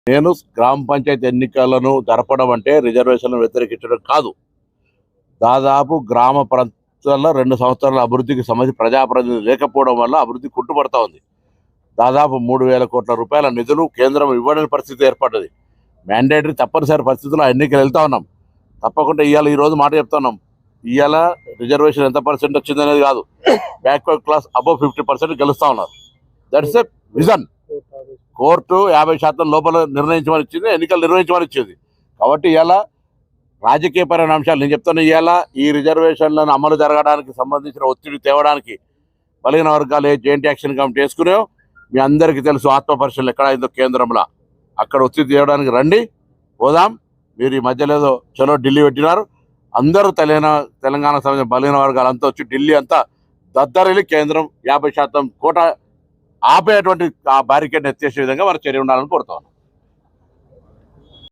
నేను గ్రామ పంచాయతీ ఎన్నికలను జరపడం అంటే రిజర్వేషన్లను వ్యతిరేకించడం కాదు. దాదాపు గ్రామ ప్రాంతాల్లో 2 సంవత్సరాల అభివృద్ధికి సంబంధించి ప్రజాప్రతినిధులు లేకపోవడం వల్ల అభివృద్ధి కుంటుపడతా ఉంది. దాదాపు 3,000 కోట్ల రూపాయల నిధులు కేంద్రం ఇవ్వని పరిస్థితి ఏర్పడ్డది. మ్యాండేటరీ తప్పనిసరి పరిస్థితుల్లో ఎన్నికలు వెళ్తా ఉన్నాం. తప్పకుండా ఈ రోజు మాట చెప్తున్నాం. ఇవాళ రిజర్వేషన్ ఎంత పర్సెంట్ వచ్చిందనేది కాదు, బ్యాక్వర్డ్ క్లాస్ అబౌవ్ 50% గెలుస్తా ఉన్నారు. That's a vision. కోర్టు 50% లోపల నిర్ణయించమని ఇచ్చింది, ఎన్నికలు నిర్వహించమని ఇచ్చింది. కాబట్టి ఇవాళ రాజకీయపరమైన అంశాలు నేను చెప్తాను. ఇవాళ ఈ రిజర్వేషన్లను అమలు జరగడానికి సంబంధించిన ఒత్తిడి తేవడానికి బలహీన వర్గాలు జాయింట్ యాక్షన్ కమిటీ వేసుకునేవో మీ అందరికీ తెలుసు. ఆత్మపరిశీలన ఎక్కడ అయిందో కేంద్రంలో, అక్కడ ఒత్తిడి తేవడానికి రండి, పోదాం. మీరు ఈ మధ్యలో ఏదో చలో ఢిల్లీ పెట్టినారు, అందరూ తెలంగాణ సంబంధించిన బలహీన వర్గాలు అంతా వచ్చి ఢిల్లీ అంతా దద్దరిల్లి కేంద్రం 50% కోట ఆపేటువంటి ఆ బ్యారికేడ్ ఎత్తేసే విధంగా వారు చర్య ఉండాలని కోరుతాం.